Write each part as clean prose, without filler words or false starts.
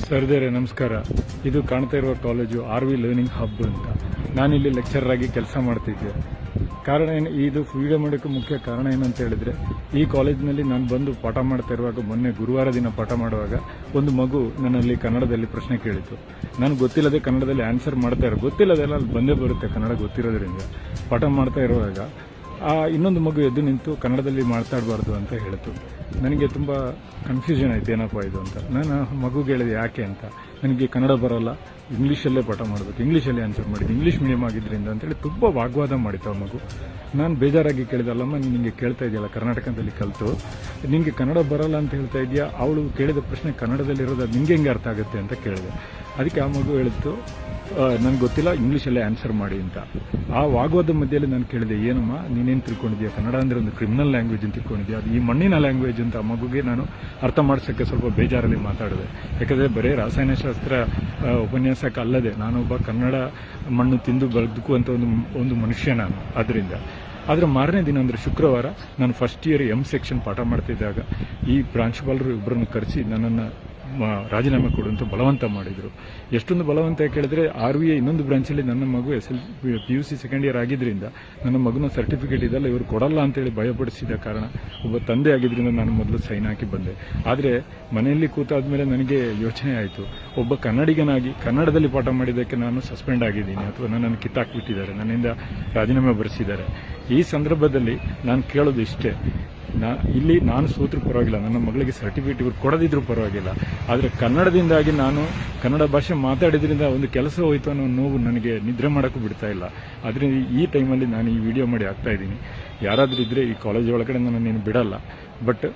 ಸರ್ದೇರೆ ನಮಸ್ಕಾರ. ಇದು ಕಾಣ್ತಾ ಇರುವ ಕಾಲೇಜು RV ಲರ್ನಿಂಗ್ ಹಬ್ ಅಂತ. ನಾನಿಲ್ಲಿ ಲೆಕ್ಚರರ್ ಆಗಿ ಕೆಲಸ ಮಾಡ್ತಿದ್ದೆ. ಕಾರಣ ಏನು, ಇದು ವಿಡಿಯೋ ಮಾಡೋಕ್ಕೆ ಮುಖ್ಯ ಕಾರಣ ಏನಂತ ಹೇಳಿದ್ರೆ, ಈ ಕಾಲೇಜಿನಲ್ಲಿ ನಾನು ಬಂದು ಪಾಠ ಮಾಡ್ತಾ ಇರುವಾಗ, ಮೊನ್ನೆ ಗುರುವಾರ ದಿನ ಪಾಠ ಮಾಡುವಾಗ ಒಂದು ಮಗು ನನ್ನಲ್ಲಿ ಕನ್ನಡದಲ್ಲಿ ಪ್ರಶ್ನೆ ಕೇಳಿತು. ನಾನು ಗೊತ್ತಿಲ್ಲದೆ ಕನ್ನಡದಲ್ಲಿ ಆನ್ಸರ್ ಮಾಡ್ತಾ ಗೊತ್ತಿಲ್ಲದೆಲ್ಲ ಅಲ್ಲಿ ಬಂದೇ ಬರುತ್ತೆ ಕನ್ನಡ ಗೊತ್ತಿರೋದ್ರಿಂದ. ಪಾಠ ಮಾಡ್ತಾ ಇರುವಾಗ ಇನ್ನೊಂದು ಮಗು ಎದ್ದು ನಿಂತು ಕನ್ನಡದಲ್ಲಿ ಮಾತಾಡಬಾರ್ದು ಅಂತ ಹೇಳಿತು. ನನಗೆ ತುಂಬ ಕನ್ಫ್ಯೂಷನ್ ಆಯ್ತು, ಏನಪ್ಪ ಇದು ಅಂತ. ನಾನು ಮಗುಗೆ ಹೇಳಿದೆ ಯಾಕೆ ಅಂತ. ನನಗೆ ಕನ್ನಡ ಬರೋಲ್ಲ, ಇಂಗ್ಲೀಷಲ್ಲೇ ಪಾಠ ಮಾಡಬೇಕು, ಇಂಗ್ಲೀಷಲ್ಲೇ ಆನ್ಸರ್ ಮಾಡಿದ್ದು, ಇಂಗ್ಲೀಷ್ ಮೀಡಿಯಮ್ ಆಗಿದ್ದರಿಂದ ಅಂತೇಳಿ ತುಂಬ ವಾಗ್ವಾದ ಮಾಡಿತ್ತು ಆ ಮಗು. ನಾನು ಬೇಜಾರಾಗಿ ಕೇಳಿದಲ್ಲಮ್ಮ, ನಿನಗೆ ಕೇಳ್ತಾ ಇದೆಯಲ್ಲ ಕರ್ನಾಟಕದಲ್ಲಿ ಕಲಿತು, ನಿನಗೆ ಕನ್ನಡ ಬರೋಲ್ಲ ಅಂತ ಹೇಳ್ತಾ ಇದೆಯಾ, ಅವಳು ಕೇಳಿದ ಪ್ರಶ್ನೆ ಕನ್ನಡದಲ್ಲಿರೋದು ನಿಂಗೆ ಹೆಂಗೆ ಅರ್ಥ ಆಗುತ್ತೆ ಅಂತ ಕೇಳಿದೆ. ಅದಕ್ಕೆ ಆ ಮಗು ಹೇಳಿತ್ತು, ನನಗೆ ಗೊತ್ತಿಲ್ಲ, ಇಂಗ್ಲೀಷಲ್ಲೇ ಆನ್ಸರ್ ಮಾಡಿ ಅಂತ. ಆ ವಾಗ್ವಾದ ಮಧ್ಯದಲ್ಲಿ ನಾನು ಕೇಳಿದೆ, ಏನಮ್ಮ ನೀನೇನು ತಿಳ್ಕೊಂಡಿದ್ಯಾ, ಕನ್ನಡ ಅಂದರೆ ಒಂದು ಕ್ರಿಮಿನಲ್ ಲ್ಯಾಂಗ್ವೇಜ್ ಅಂತ ತಿಳ್ಕೊಂಡಿದ್ಯಾ, ಅದು ಈ ಮಣ್ಣಿನ ಲ್ಯಾಂಗ್ವೇಜ್ ಅಂತ. ಆ ಮಗುಗೆ ನಾನು ಅರ್ಥ ಮಾಡಿಸೋಕ್ಕೆ ಸ್ವಲ್ಪ ಬೇಜಾರಲ್ಲಿ ಮಾತಾಡಿದೆ. ಯಾಕಂದರೆ ಬರೀ ರಾಸಾಯನಶಾಸ್ತ್ರ ಉಪನ್ಯಾಸಕ್ಕೆ ಅಲ್ಲದೆ ನಾನೊಬ್ಬ ಕನ್ನಡ ಮಣ್ಣು ತಿಂದು ಬದುಕುವಂಥ ಒಂದು ಮನುಷ್ಯ ನಾನು. ಅದರಿಂದ ಆದರೆ ಮಾರನೇ ದಿನ ಅಂದರೆ ಶುಕ್ರವಾರ ನಾನು ಫಸ್ಟ್ ಇಯರ್ ಸೆಕ್ಷನ್ ಪಾಠ ಮಾಡ್ತಿದ್ದಾಗ ಈ ಪ್ರಾಂಶುಪಾಲರು ಇಬ್ಬರನ್ನು ಕರೆಸಿ ನನ್ನನ್ನು ರಾಜೀನಾಮೆ ಕೊಡುವಂತ ಬಲವಂತ ಮಾಡಿದರು. ಎಷ್ಟೊಂದು ಬಲವಂತ ಕೇಳಿದ್ರೆ, RVA ಇನ್ನೊಂದು ಬ್ರಾಂಚಲ್ಲಿ ನನ್ನ ಮಗು PUC ಸೆಕೆಂಡ್ ಇಯರ್ ಆಗಿದ್ದರಿಂದ ನನ್ನ ಮಗುನ ಸರ್ಟಿಫಿಕೇಟ್ ಇದೆಲ್ಲ ಇವರು ಕೊಡಲ್ಲ ಅಂತೇಳಿ ಭಯಪಡಿಸಿದ ಕಾರಣ ಒಬ್ಬ ತಂದೆ ಆಗಿದ್ದರಿಂದ ನಾನು ಮೊದಲು ಸೈನ್ ಹಾಕಿ ಬಂದೆ. ಆದರೆ ಮನೆಯಲ್ಲಿ ಕೂತಾದ್ಮೇಲೆ ನನಗೆ ಯೋಚನೆ ಆಯಿತು, ಒಬ್ಬ ಕನ್ನಡಿಗನಾಗಿ ಕನ್ನಡದಲ್ಲಿ ಪಾಠ ಮಾಡಿದ್ದಕ್ಕೆ ನಾನು ಸಸ್ಪೆಂಡ್ ಆಗಿದ್ದೀನಿ ಅಥವಾ ನನ್ನನ್ನು ಕಿತ್ತಾಕ್ಬಿಟ್ಟಿದ್ದಾರೆ, ನನ್ನಿಂದ ರಾಜೀನಾಮೆ ಬರೆಸಿದ್ದಾರೆ. ಈ ಸಂದರ್ಭದಲ್ಲಿ ನಾನು ಕೇಳೋದು ಇಷ್ಟೇ, ಇಲ್ಲಿ ನಾನು ಸೋತ್ರೂ ಪರವಾಗಿಲ್ಲ, ನನ್ನ ಮಗಳಿಗೆ ಸರ್ಟಿಫಿಕೇಟ್ ಇವರು ಕೊಡದಿದ್ರೂ ಪರವಾಗಿಲ್ಲ, ಆದರೆ ಕನ್ನಡದಿಂದಾಗಿ ನಾನು ಕನ್ನಡ ಭಾಷೆ ಮಾತಾಡಿದ್ರಿಂದ ಒಂದು ಕೆಲಸ ಹೋಯಿತು ಅನ್ನೋ ನೋವು ನನಗೆ ನಿದ್ರೆ ಮಾಡೋಕ್ಕೂ ಬಿಡ್ತಾ ಇಲ್ಲ. ಅದರಿಂದ ಈ ಟೈಮಲ್ಲಿ ನಾನು ಈ ವಿಡಿಯೋ ಮಾಡಿ ಆಗ್ತಾ ಇದ್ದೀನಿ. ಯಾರಾದರೂ ಇದ್ದರೆ ಈ ಕಾಲೇಜ್ ಒಳಗಡೆ ನಾನು ಬಿಡಲ್ಲ. ಬಟ್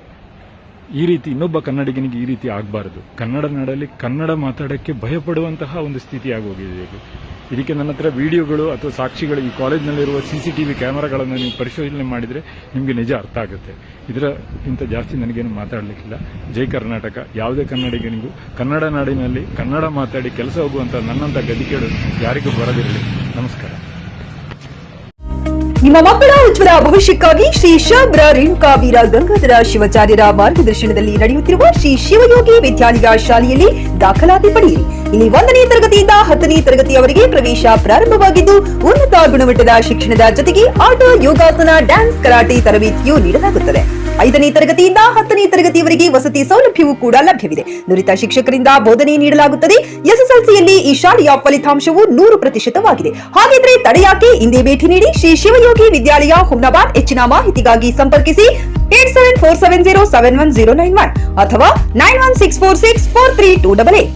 ಈ ರೀತಿ ಇನ್ನೊಬ್ಬ ಕನ್ನಡಿಗನಿಗೆ ಈ ರೀತಿ ಆಗಬಾರ್ದು. ಕನ್ನಡ ನಾಡಲ್ಲಿ ಕನ್ನಡ ಮಾತಾಡೋಕ್ಕೆ ಭಯಪಡುವಂತಹ ಒಂದು ಸ್ಥಿತಿ ಆಗೋಗಿದೆ ಈಗ. ಇದಕ್ಕೆ ನನ್ನ ಹತ್ರ ವಿಡಿಯೋಗಳು ಅಥವಾ ಸಾಕ್ಷಿಗಳು, ಈ ಕಾಲೇಜಿನಲ್ಲಿರುವ CCTV ಕ್ಯಾಮರಾಗಳನ್ನು ನೀವು ಪರಿಶೋಧನೆ ಮಾಡಿದರೆ ನಿಮಗೆ ನಿಜ ಅರ್ಥ ಆಗುತ್ತೆ. ಇದಕ್ಕಿಂತ ಜಾಸ್ತಿ ನನಗೇನು ಮಾತಾಡಲಿಕ್ಕಿಲ್ಲ. ಜೈ ಕರ್ನಾಟಕ. ಯಾವುದೇ ಕನ್ನಡಿಗನಿಗೂ ಕನ್ನಡ ನಾಡಿನಲ್ಲಿ ಕನ್ನಡ ಮಾತಾಡಿ ಕೆಲಸ ಹೋಗುವಂಥ ನನ್ನಂಥ ಗದಿಕೇಡು ಯಾರಿಗೂ ಬರದಿರಲಿ. ನಮಸ್ಕಾರ. ನಿಮ್ಮ ಮಕ್ಕಳ ಉಜ್ವಲ ಭವಿಷ್ಯಕ್ಕಾಗಿ ಶ್ರೀ ಶಾಬ್ರ ರೇಣುಕಾ ವೀರ ಗಂಗಾಧರ ಶಿವಾಚಾರ್ಯರ ಮಾರ್ಗದರ್ಶನದಲ್ಲಿ ನಡೆಯುತ್ತಿರುವ ಶ್ರೀ ಶಿವಯೋಗಿ ವಿದ್ಯಾಲಯ ಶಾಲೆಯಲ್ಲಿ ದಾಖಲಾತಿ ಪಡೆಯಿರಿ. ಇಲ್ಲಿ 1ನೇ ತರಗತಿಯಿಂದ 10ನೇ ತರಗತಿಯವರೆಗೆ ಪ್ರವೇಶ ಪ್ರಾರಂಭವಾಗಿದ್ದು, ಉನ್ನತ ಗುಣಮಟ್ಟದ ಶಿಕ್ಷಣದ ಜೊತೆಗೆ ಆಟ, ಯೋಗಾಸನ, ಡ್ಯಾನ್ಸ್, ಕರಾಟೆ ತರಬೇತಿಯೂ ನೀಡಲಾಗುತ್ತದೆ. 5ನೇ ತರಗತಿಯಿಂದ 10ನೇ ತರಗತಿಯವರೆಗೆ ವಸತಿ ಸೌಲಭ್ಯವೂ ಕೂಡ ಲಭ್ಯವಿದೆ. ನುರಿತ ಶಿಕ್ಷಕರಿಂದ ಬೋಧನೆ ನೀಡಲಾಗುತ್ತದೆ. SSLCಯಲ್ಲಿ ಈ ಶಾಲೆಯ ಫಲಿತಾಂಶವು 100%ವಾಗಿದೆ. ಹಾಗಿದ್ರೆ ತಡೆಯಾಕೆ, ಇಂದೇ ಭೇಟಿ ನೀಡಿ ಶ್ರೀ ಶಿವಯೋಗಿ ವಿದ್ಯಾಲಯ, ಹುಮ್ನಾಬಾದ್. ಹೆಚ್ಚಿನ ಮಾಹಿತಿಗಾಗಿ ಸಂಪರ್ಕಿಸಿ 8747071091 ಅಥವಾ 9164643288.